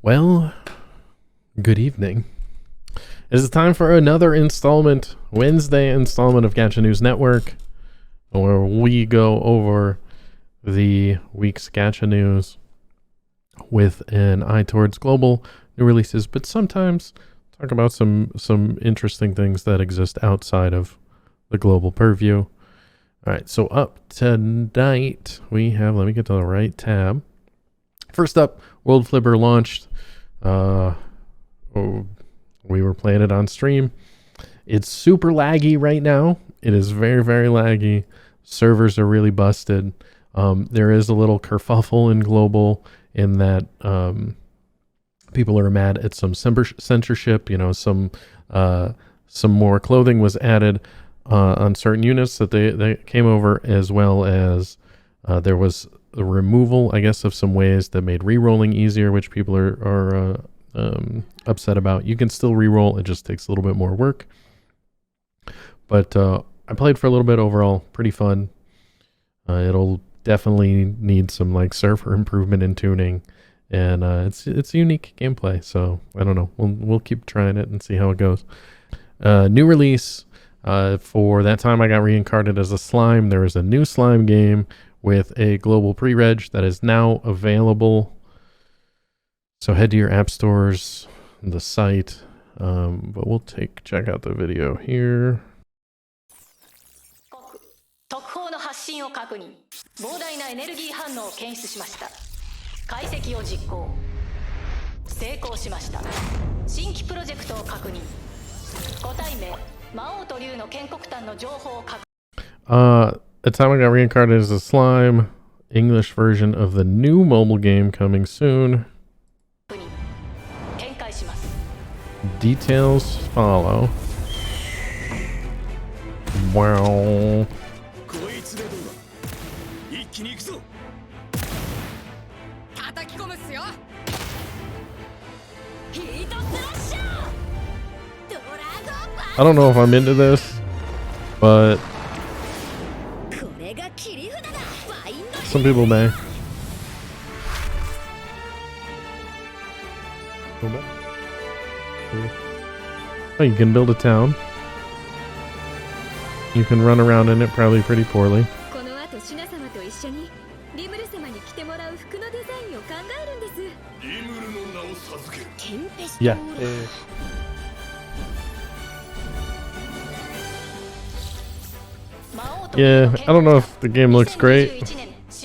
Well, good evening. It is time for another Wednesday installment of Gacha News Network, where we go over the week's Gacha news with an eye towards global new releases, but sometimes talk about some interesting things that exist outside of the global purview. All right, so up tonight we have, let me get to the right tab. First up, World Flipper launched. We were playing it on stream. It's super laggy right now. It is very, very laggy. Servers are really busted. There is a little kerfuffle in global in that people are mad at some censorship. You know, some more clothing was added on certain units that they came over, as well as there was the removal, I guess, of some ways that made re-rolling easier, which people are upset about. You can still re-roll, it just takes a little bit more work. But I played for a little bit overall, pretty fun. It'll definitely need some like server improvement and tuning, and it's unique gameplay. So I don't know, we'll keep trying it and see how it goes. New release for that time I got reincarnated as a slime. There is a new slime game with a global pre-reg that is now available. So head to your app stores, the site, but we'll check out the video here. The time I got reincarnated as a slime, English version of the new mobile game coming soon. Details follow. Wow. I don't know if I'm into this, but some people may. Oh, you can build a town. You can run around in it probably pretty poorly. Yeah. Yeah, I don't know if the game looks great,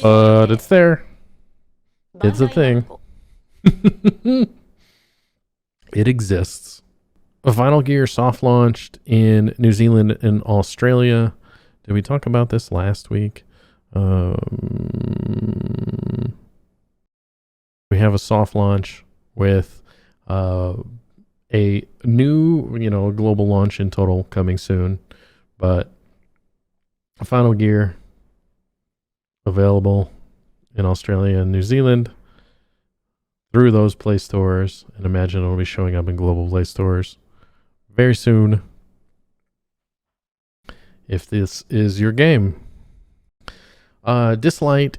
but it's there. It's a thing. It exists. A Final Gear soft launched in New Zealand and Australia. Did we talk about this last week? We have a soft launch with a new, global launch in total coming soon. But a Final Gear available in Australia and New Zealand through those Play stores, and imagine it'll be showing up in global Play stores very soon if this is your game. Dislight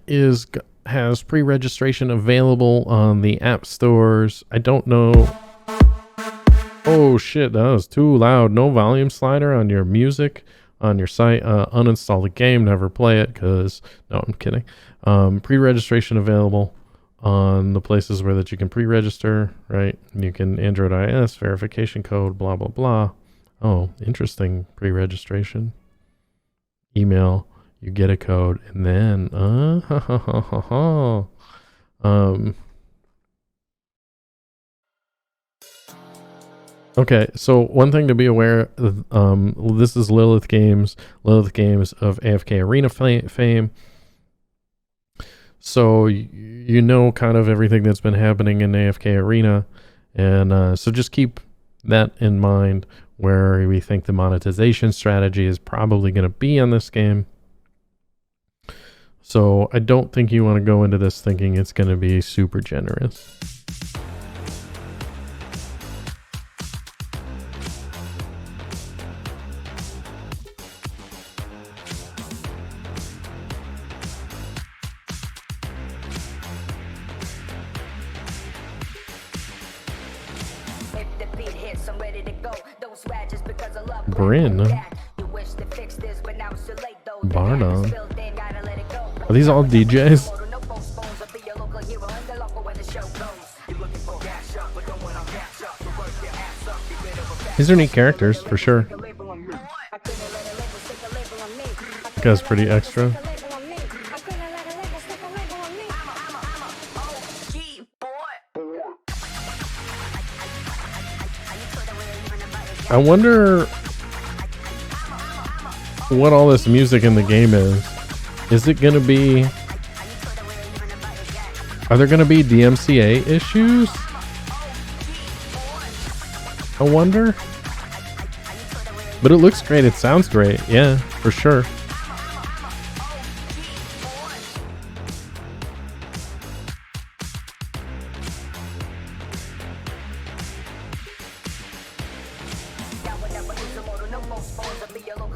has pre-registration available on the app stores. I don't know. Oh shit, that was too loud. No volume slider on your music on your site. Uninstall the game, never play it, because no, I'm kidding. Pre-registration available on the places where that you can pre-register, right? You can Android IS, verification code, blah, blah, blah. Oh, interesting. Pre-registration. Email, you get a code, and then, okay, so one thing to be aware of, this is Lilith Games of AFK Arena fame. So you know kind of everything that's been happening in AFK Arena, and so just keep that in mind where we think the monetization strategy is probably going to be on this game. So I don't think you want to go into this thinking it's going to be super generous. Bryn. Barna. Are these all DJs? These are neat characters, for sure. That guy's pretty extra. I wonder what all this music in the game is. Is it gonna be... Are there gonna be DMCA issues? I wonder. But it looks great. It sounds great. Yeah, for sure.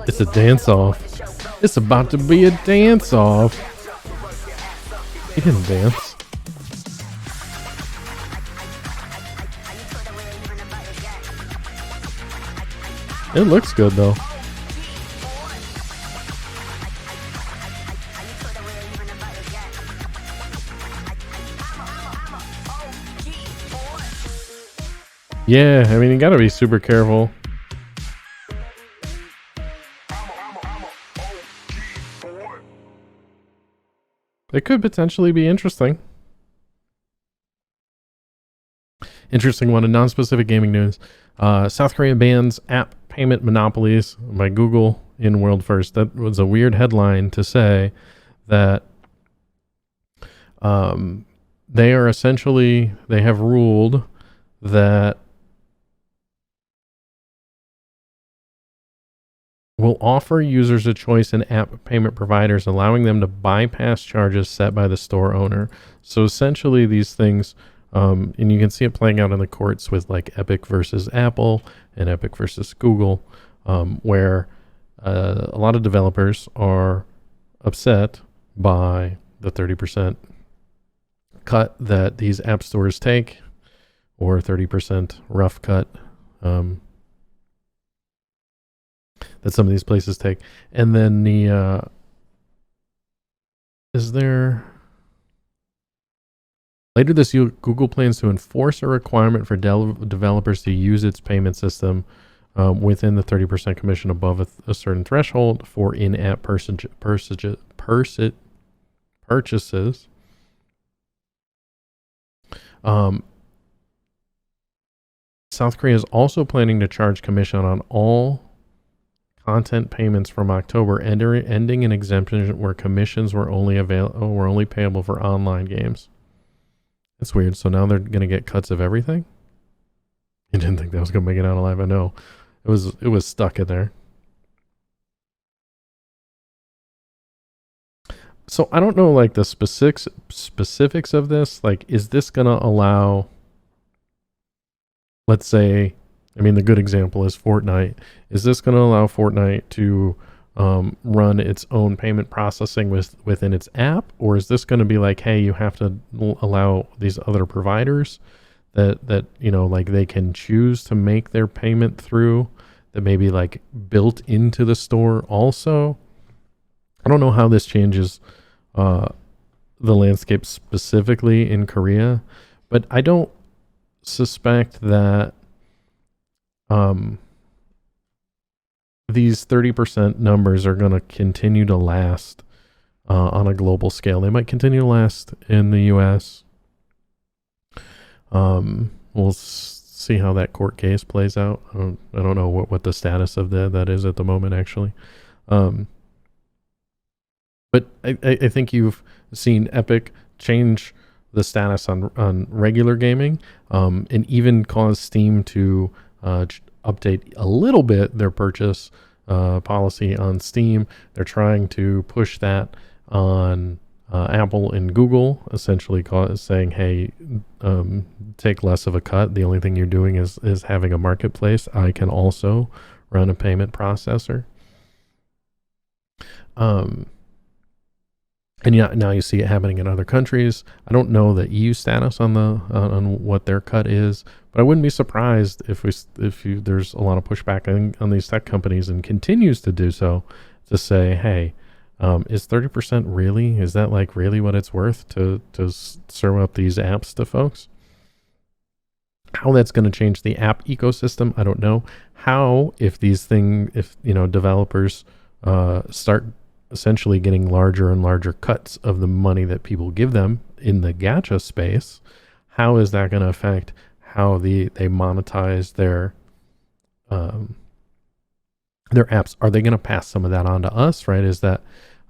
It's a dance-off. It's about to be a dance-off. He didn't dance. It looks good though. Yeah, I mean, you gotta be super careful. It could potentially be interesting. Interesting one in non-specific gaming news. South Korea bans app Payment Monopolies by Google in world first. That was a weird headline to say that they are essentially, they have ruled that will offer users a choice in app payment providers, allowing them to bypass charges set by the store owner. So essentially these things, and you can see it playing out in the courts with like Epic versus Apple and Epic versus Google, where a lot of developers are upset by the 30% cut that these app stores take, or 30% rough cut that some of these places take. And then the later this year, Google plans to enforce a requirement for developers to use its payment system within the 30% commission above a certain threshold for in-app purchases. South Korea is also planning to charge commission on all content payments from October, ending an exemption where commissions were only payable for online games. It's weird. So now they're going to get cuts of everything? You didn't think that was going to make it out alive. I know. It was stuck in there. So I don't know like the specifics of this. Like, is this going to allow, let's say, I mean, the good example is Fortnite. Is this going to allow Fortnite to run its own payment processing within its app? Or is this going to be like, hey, you have to allow these other providers that you know, like they can choose to make their payment through, that maybe like built into the store also? I don't know how this changes the landscape specifically in Korea, but I don't suspect that these 30% numbers are going to continue to last on a global scale. They might continue to last in the US. We'll see how that court case plays out. I don't know what the status of that is at the moment, actually. But I think you've seen Epic change the status on regular gaming, and even cause Steam to update a little bit their purchase policy on Steam. They're trying to push that on Apple and Google, essentially saying, hey, take less of a cut. The only thing you're doing is having a marketplace. I can also run a payment processor. And yeah, now you see it happening in other countries. I don't know the EU status on the on what their cut is, but I wouldn't be surprised if there's a lot of pushback on these tech companies and continues to do so, to say, hey, is 30% really? Is that like really what it's worth to serve up these apps to folks? How that's going to change the app ecosystem, I don't know. How, if developers start essentially getting larger and larger cuts of the money that people give them in the gacha space, how is that going to affect how they monetize their apps? Are they going to pass some of that on to us, right? Is that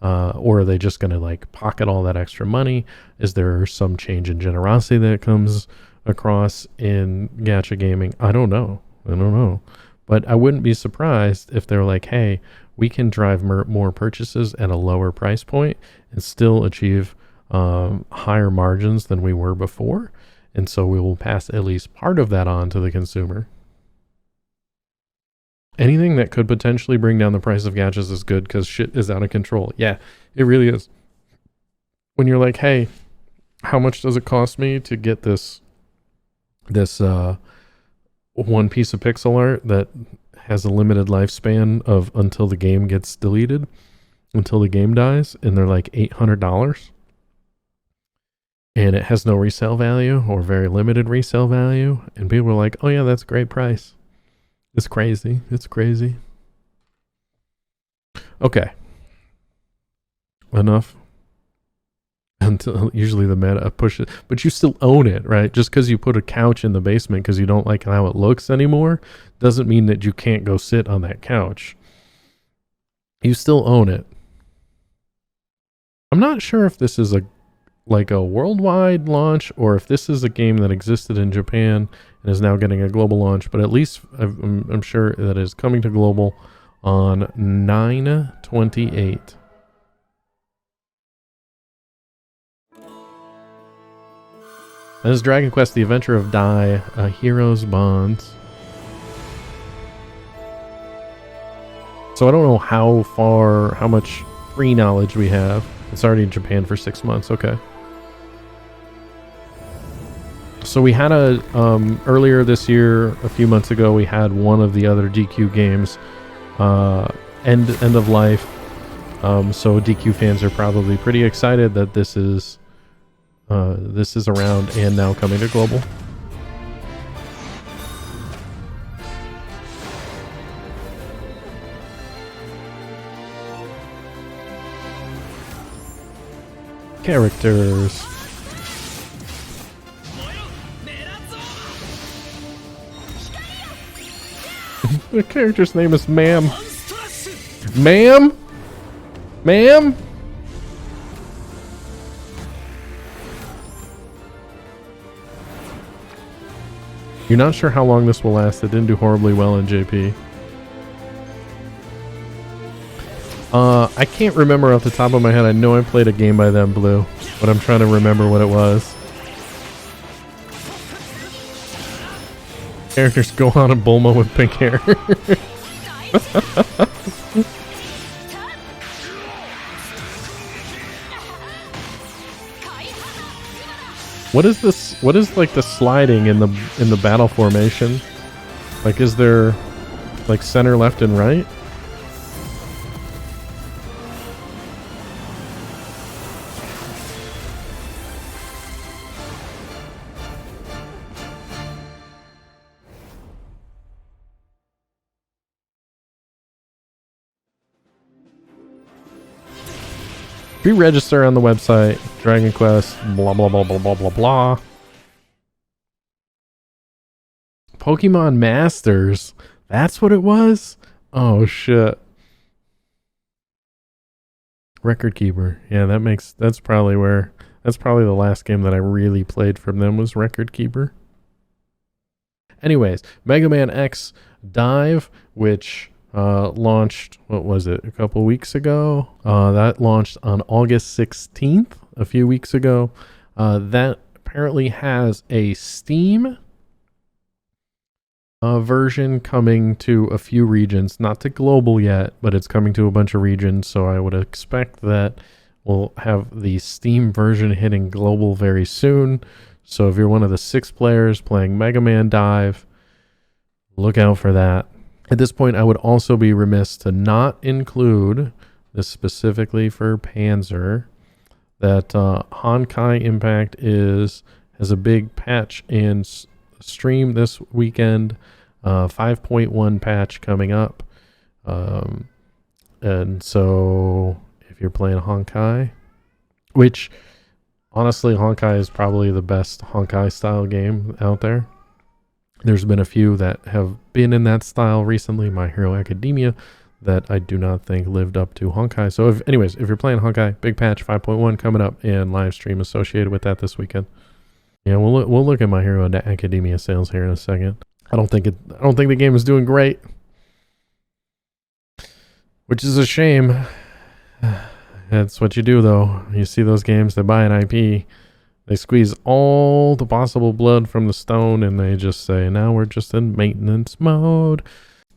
or are they just going to like pocket all that extra money? Is there some change in generosity that comes across in gacha gaming? I don't know. But I wouldn't be surprised if they're like, hey, we can drive more purchases at a lower price point and still achieve higher margins than we were before. And so we will pass at least part of that on to the consumer. Anything that could potentially bring down the price of gachas is good, because shit is out of control. Yeah, it really is. When you're like, hey, how much does it cost me to get this one piece of pixel art that has a limited lifespan of until the game gets deleted, until the game dies, and they're like $800, and it has no resale value or very limited resale value, and people are like, oh yeah, that's a great price. It's crazy. Okay, enough. Until usually the meta pushes, but you still own it, right? Just because you put a couch in the basement because you don't like how it looks anymore doesn't mean that you can't go sit on that couch. You still own it. I'm not sure if this is a worldwide launch or if this is a game that existed in Japan and is now getting a global launch, but at least I'm sure that it is coming to global on 9/28. That is Dragon Quest: The Adventure of Dai, a Hero's Bonds. So I don't know how much pre-knowledge we have. It's already in Japan for 6 months. Okay. So we had earlier this year, a few months ago, we had one of the other DQ games, end of life. So DQ fans are probably pretty excited that this is around and now coming to global. Characters. The character's name is Ma'am. Ma'am? Ma'am? You're not sure how long this will last. It didn't do horribly well in JP. I can't remember off the top of my head. I know I played a game by them, Blue, but I'm trying to remember what it was. Characters go on a Bulma with pink hair. What is this? What is like the sliding in the battle formation? Like, is there like center, left, and right? Pre-register on the website. Dragon Quest. Blah blah blah blah blah blah blah. Pokemon Masters. That's what it was? Oh shit. Record Keeper. Yeah, that's probably the last game that I really played from them was Record Keeper. Anyways, Mega Man X Dive, which launched, what was it, a couple weeks ago? That launched on August 16th, a few weeks ago. That apparently has a Steam version coming to a few regions, not to global yet, but it's coming to a bunch of regions, so I would expect that We'll have the Steam version hitting global very soon. So if you're one of the 6 players playing Mega Man Dive, look out for that. At this point, I would also be remiss to not include this specifically for Panzer, that Honkai Impact has a big patch in stream this weekend, 5.1 patch coming up. And so if you're playing Honkai, which honestly, Honkai is probably the best Honkai style game out there. There's been a few that have been in that style recently, My Hero Academia, that I do not think lived up to Honkai. So if you're playing Honkai, big patch 5.1 coming up and live stream associated with that this weekend. Yeah, we'll look at My Hero Academia sales here in a second. I don't think the game is doing great, which is a shame. That's what you do, though. You see those games that buy an IP, they squeeze all the possible blood from the stone, and they just say, now we're just in maintenance mode.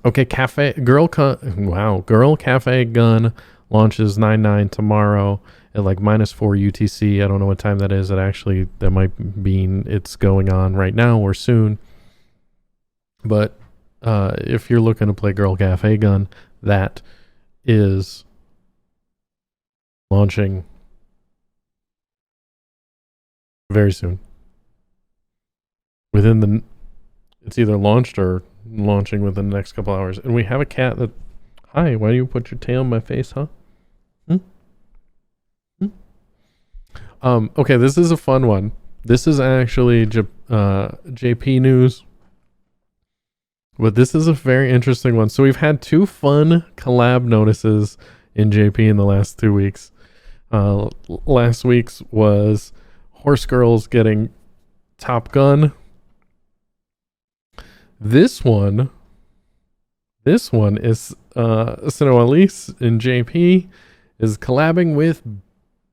Okay, Girl Cafe Gun launches 9/9 tomorrow at like -4 UTC. I don't know what time that is. That might mean it's going on right now or soon. But if you're looking to play Girl Cafe Gun, that is launching very soon. It's either launched or launching within the next couple hours. And we have a cat that, hi, why do you put your tail on my face, huh? Okay, this is a fun one. This is actually JP news, but this is a very interesting one. So we've had 2 fun collab notices in JP in the last 2 weeks. Last week's was Horse Girls getting Top Gun. This one is so Elise in JP is collabing with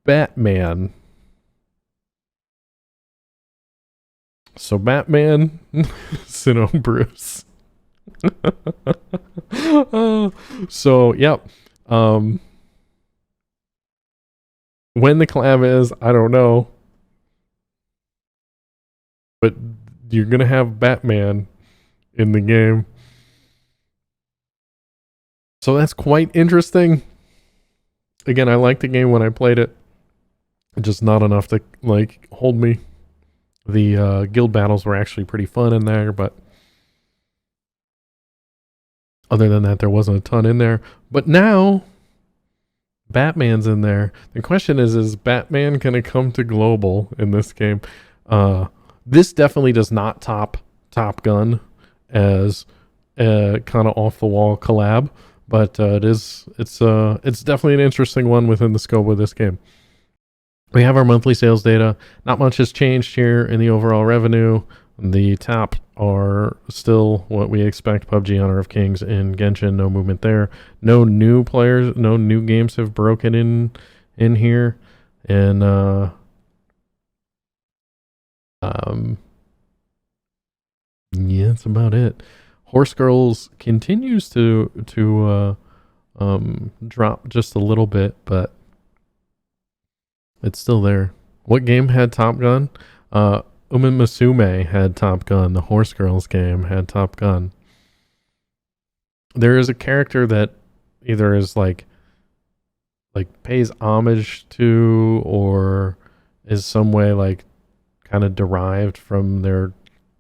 Batman. So Batman, Sinnoh Bruce. So yep. When the collab is, I don't know. But you're going to have Batman in the game. So that's quite interesting. Again, I liked the game when I played it. Just not enough to like hold me. The guild battles were actually pretty fun in there, but other than that, there wasn't a ton in there. But now Batman's in there. The question is Batman going to come to global in this game? This definitely does not top Top Gun as a kind of off the wall collab, but it's definitely an interesting one within the scope of this game. We have our monthly sales data. Not much has changed here in the overall revenue. The top are still what we expect: PUBG, Honor of Kings, and Genshin. No movement there. No new players, no new games have broken in here. And yeah, that's about it. Horse Girls continues to drop just a little bit, but it's still there. What game had Top Gun? Masume had Top Gun. The Horse Girls game had Top Gun. There is a character that either is like pays homage to, or is some way like kind of derived from their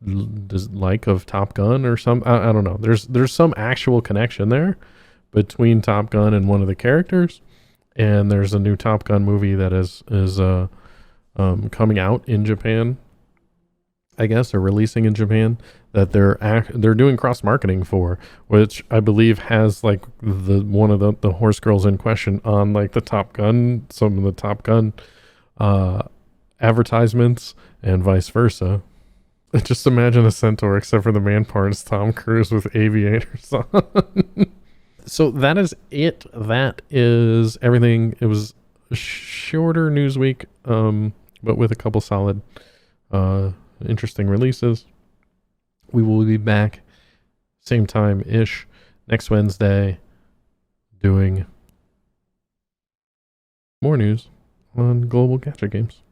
like of Top Gun or some. I don't know. There's some actual connection there between Top Gun and one of the characters. And there's a new Top Gun movie that is coming out in Japan, I guess, or releasing in Japan, that they're doing cross marketing for, which I believe has like one of the horse girls in question on like the Top Gun, some of the Top Gun advertisements, and vice versa. Just imagine a centaur, except for the man part is Tom Cruise with aviators on. So that is it. That is everything. It was a shorter news week, but with a couple solid, interesting releases. We will be back same time-ish next Wednesday doing more news. on Global Gacha games.